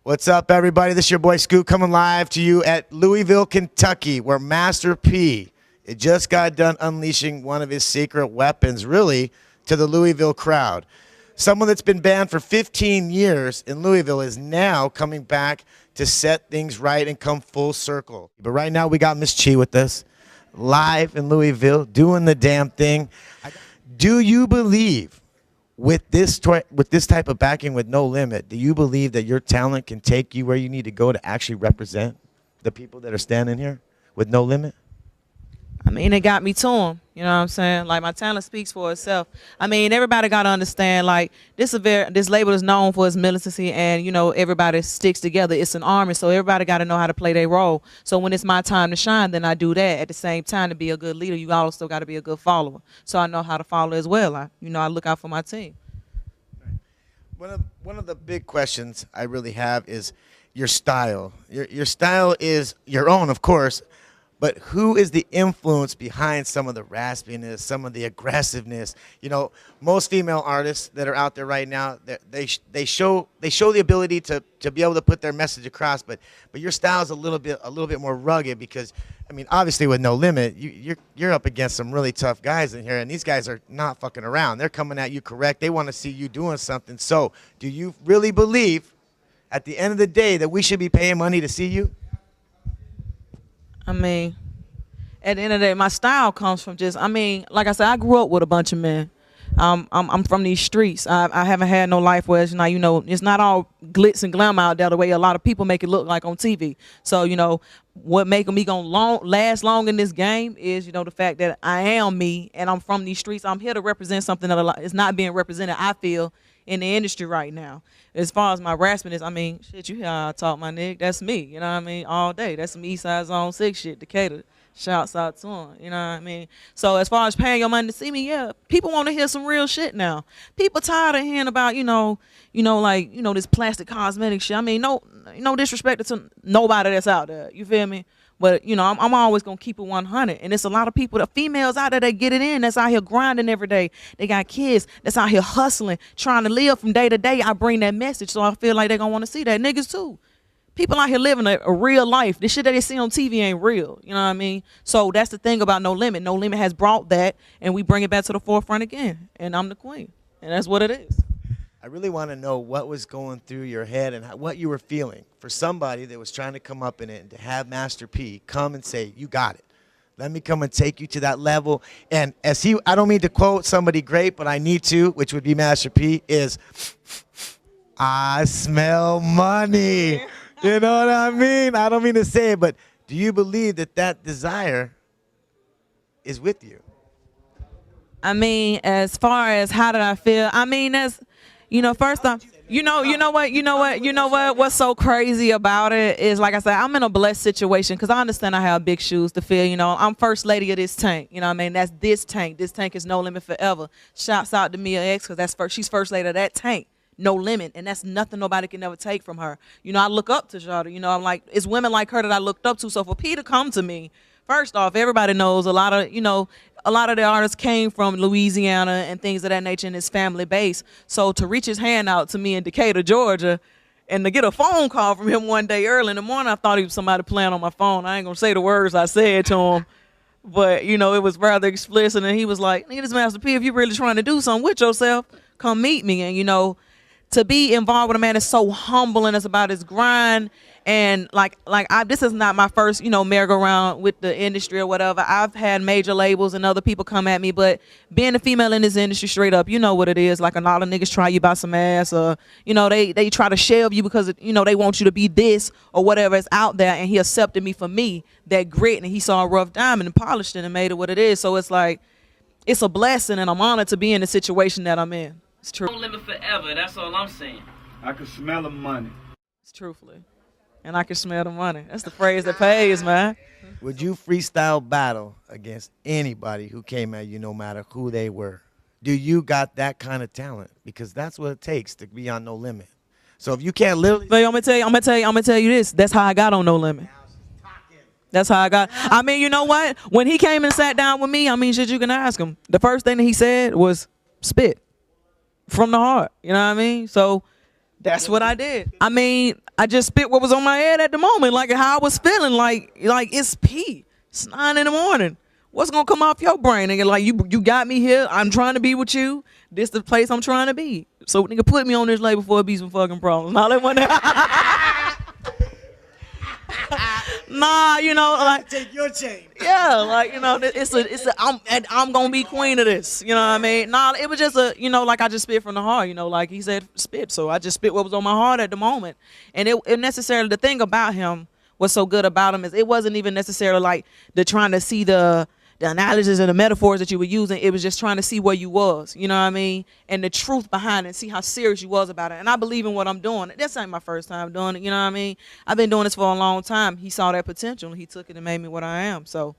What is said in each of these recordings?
What's up, everybody? This is your boy Scoot coming live to you at Louisville, Kentucky, where Master P it just got done unleashing one of his secret weapons, really, to the Louisville crowd. Someone that's been banned for 15 years in Louisville is now coming back to set things right and come full circle. But right now, we got Miss Chee with us, live in Louisville, doing the damn thing. Do you believe, with this type of backing with No Limit, do you believe that your talent can take you where you need to go to actually represent the people that are standing here with No Limit? I mean, it got me to them. You know what I'm saying? Like, my talent speaks for itself. I mean, everybody got to understand, like, this label is known for its militancy, and, you know, everybody sticks together. It's an army, so everybody got to know how to play their role. So when it's my time to shine, then I do that. At the same time, to be a good leader, you also got to be a good follower. So I know how to follow as well. I look out for my team. One of the big questions I really have is your style. Your style is your own, of course, but who is the influence behind some of the raspiness, some of the aggressiveness? You know, most female artists that are out there right now, they show the ability to be able to put their message across, but your style is a little bit more rugged because, I mean, obviously with No Limit, you're up against some really tough guys in here, and these guys are not fucking around. They're coming at you correct. They want to see you doing something. So, do you really believe, at the end of the day, that we should be paying money to see you? I mean, at the end of the day, my style comes from just, I mean, like I said, I grew up with a bunch of men. I'm from these streets. I haven't had no life where it's not, you know, it's not all glitz and glamour out there the way a lot of people make it look like on TV. So, you know, what making me gonna last long in this game is, you know, the fact that I am me and I'm from these streets. I'm here to represent something that is not being represented, I feel, in the industry right now. As far as my raspiness, I mean, shit, you hear how I talk, my nigga. That's me, you know what I mean, all day. That's some Eastside Zone 6 shit, Decatur. Shouts out to him, you know what I mean? So as far as paying your money to see me, yeah, people want to hear some real shit now. People tired of hearing about, this plastic cosmetic shit. I mean, no disrespect to nobody that's out there, you feel me? But, you know, I'm always going to keep it 100. And it's a lot of people, the females out there that get it in, that's out here grinding every day. They got kids that's out here hustling, trying to live from day to day. I bring that message, so I feel like they're going to want to see that. Niggas, too. People out here living a real life. This shit that they see on TV ain't real. You know what I mean? So that's the thing about No Limit. No Limit has brought that, and we bring it back to the forefront again. And I'm the queen. And that's what it is. I really want to know what was going through your head and what you were feeling for somebody that was trying to come up in it and to have Master P come and say, you got it. Let me come and take you to that level. And I don't mean to quote somebody great, but I need to, which would be Master P, is, I smell money. You know what I mean? I don't mean to say it, but do you believe that desire is with you? I mean, as far as how did I feel? I mean, first off, what's so crazy about it is, like I said, I'm in a blessed situation because I understand I have big shoes to fill. You know, I'm first lady of this tank. You know what I mean? That's this tank. This tank is No Limit forever. Shouts out to Mia X because she's first lady of that tank. No Limit, and that's nothing nobody can ever take from her. You know, I look up to Shawty. You know, I'm like, it's women like her that I looked up to. So for P to come to me, first off, everybody knows a lot of the artists came from Louisiana and things of that nature, and his family base. So to reach his hand out to me in Decatur, Georgia, and to get a phone call from him one day early in the morning, I thought he was somebody playing on my phone. I ain't gonna say the words I said to him, but you know, it was rather explicit. And he was like, "Nigga, this Master P, if you really trying to do something with yourself, come meet me." And you know, to be involved with a man that's so humble and it's about his grind. And this is not my first, merry-go-round with the industry or whatever. I've had major labels and other people come at me, but being a female in this industry, straight up, you know what it is. Like, a lot of niggas try you by some ass, or, they try to shelve you because, they want you to be this or whatever is out there. And he accepted me for me, that grit, and he saw a rough diamond and polished it and made it what it is. So it's like, it's a blessing, and I'm honored to be in the situation that I'm in. It's true. Don't live it forever. That's all I'm saying. I can smell the money. It's truthfully. And I can smell the money. That's the phrase that pays, man. Would you freestyle battle against anybody who came at you, no matter who they were? Do you got that kind of talent? Because that's what it takes to be on No Limit. So if you can't literally, but I'm gonna tell you this. That's how I got on No Limit. That's how I got. I mean, you know what? When he came and sat down with me, I mean, shit, you can ask him. The first thing that he said was spit from the heart. You know what I mean? So That's what I did. I mean, I just spit what was on my head at the moment, like how I was feeling. Like it's P. It's 9 in the morning. What's gonna come off your brain? Nigga, like you got me here. I'm trying to be with you. This the place I'm trying to be. So nigga, put me on this label before it be some fucking problems. Now that one. Nah, you know, like Take your chain. yeah, like you know, I'm gonna be queen of this. You know what I mean? Nah, it was just like I just spit from the heart. You know, like he said, spit. So I just spit what was on my heart at the moment. And it necessarily the thing about him, what's so good about him is it wasn't even necessarily like the trying to see the analogies and the metaphors that you were using. It was just trying to see where you was, you know what I mean? And the truth behind it, see how serious you was about it. And I believe in what I'm doing. This ain't my first time doing it, you know what I mean? I've been doing this for a long time. He saw that potential and he took it and made me what I am. So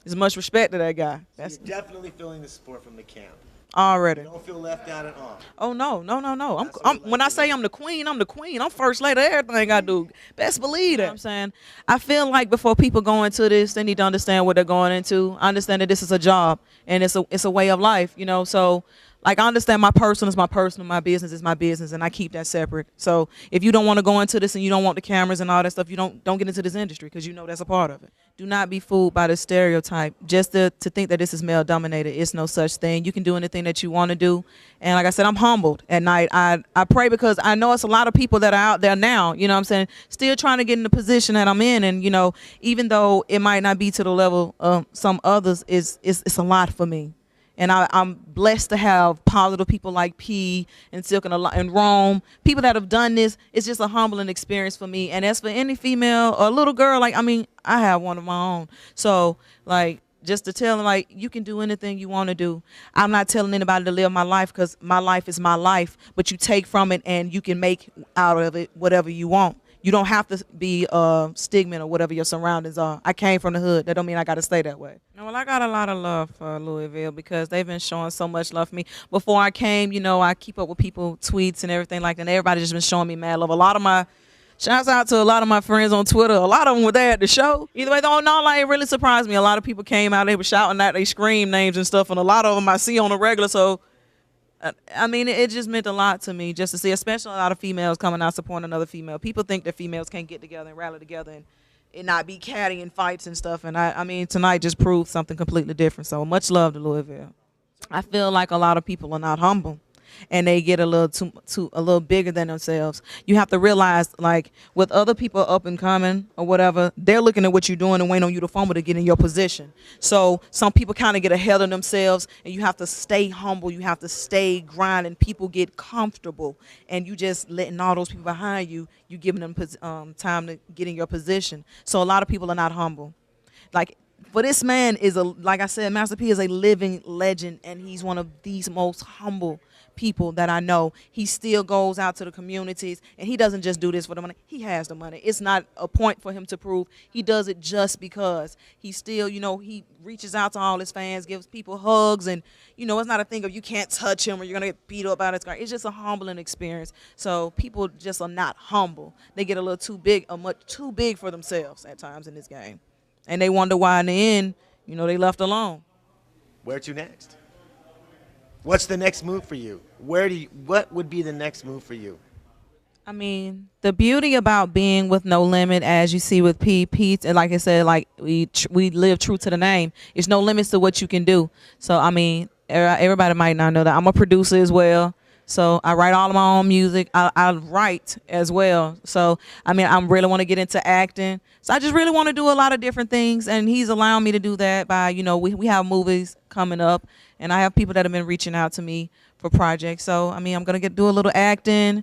there's much respect to that guy. That's You're definitely feeling the support from the camp. already. You don't feel left out at all. Oh no. That's what When I say I'm the queen, I'm the queen. I'm first lady of everything I do. Best believe that. You know what I'm saying, I feel like before people go into this, they need to understand what they're going into. I understand that this is a job and it's a way of life, you know. So like I understand my personal is my personal, my business is my business, and I keep that separate. So if you don't want to go into this and you don't want the cameras and all that stuff, you don't get into this industry because you know that's a part of it. Do not be fooled by the stereotype. Just to think that this is male dominated, it's no such thing. You can do anything that you want to do. And like I said, I'm humbled at night. I pray because I know it's a lot of people that are out there now, you know what I'm saying, still trying to get in the position that I'm in. And, you know, even though it might not be to the level of some others, it's a lot for me. And I'm blessed to have positive people like P and Silk and Rome, people that have done this. It's just a humbling experience for me. And as for any female or little girl, like, I mean, I have one of my own. So, like, just to tell them, like, you can do anything you want to do. I'm not telling anybody to live my life because my life is my life. But you take from it and you can make out of it whatever you want. You don't have to be stigma or whatever your surroundings are. I came from the hood. That don't mean I got to stay that way. Well, I got a lot of love for Louisville because they've been showing so much love for me. Before I came, you know, I keep up with people, tweets and everything like that. And everybody just been showing me mad love. A lot of my, shouts out to a lot of my friends on Twitter. A lot of them were there at the show. Either way, though, no, like, it really surprised me. A lot of people came out. They were shouting out. They screamed names and stuff. And a lot of them I see on the regular. So, I mean, it just meant a lot to me just to see, especially a lot of females coming out supporting another female. People think that females can't get together and rally together and not be catty in fights and stuff. And I mean, tonight just proved something completely different. So much love to Louisville. I feel like a lot of people are not humble. And they get a little bigger than themselves. You have to realize, like, with other people up and coming or whatever, they're looking at what you're doing and waiting on you to fumble to get in your position. So some people kind of get ahead of themselves, and you have to stay humble. You have to stay grinding. People get comfortable, and you just letting all those people behind you. You giving them time to get in your position. So a lot of people are not humble. Like, for this man is like I said, Master P is a living legend, and he's one of these most humble people that I know. He still goes out to the communities, and he doesn't just do this for the money. He has the money. It's not a point for him to prove. He does it just because he still, you know, he reaches out to all his fans, gives people hugs, and, you know, it's not a thing of you can't touch him or you're going to get beat up by his car. It's just a humbling experience. So people just are not humble. They get a little too big, much too big for themselves at times in this game. And they wonder why in the end, you know, they left alone. Where to next? What's the next move for you? What would be the next move for you? I mean, the beauty about being with No Limit, as you see with Pete, and like I said, like we live true to the name. There's no limits to what you can do. So, I mean, everybody might not know that I'm a producer as well. So I write all of my own music. I write as well. So, I mean, I really want to get into acting. So I just really want to do a lot of different things. And he's allowing me to do that by, you know, we have movies coming up. And I have people that have been reaching out to me for projects. So, I mean, I'm going to do a little acting,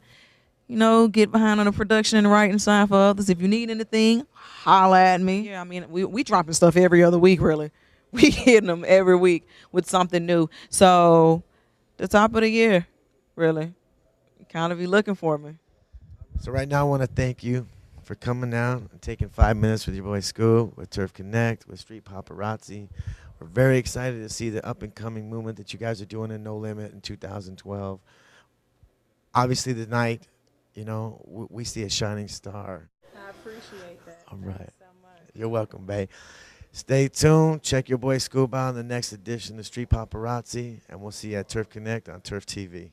you know, get behind on the production and writing side for others. If you need anything, holla at me. Yeah, I mean, we dropping stuff every other week, really. We hitting them every week with something new. So the top of the year. Really, kind of be looking for me. So right now I want to thank you for coming out and taking 5 minutes with your boy Scoop, with Turf Connect, with Street Paparazzi. We're very excited to see the up-and-coming movement that you guys are doing in No Limit in 2012. Obviously tonight, you know, we see a shining star. I appreciate that. All right. So much. You're welcome, babe. Stay tuned. Check your boy Scoop out in the next edition of Street Paparazzi, and we'll see you at Turf Connect on Turf TV.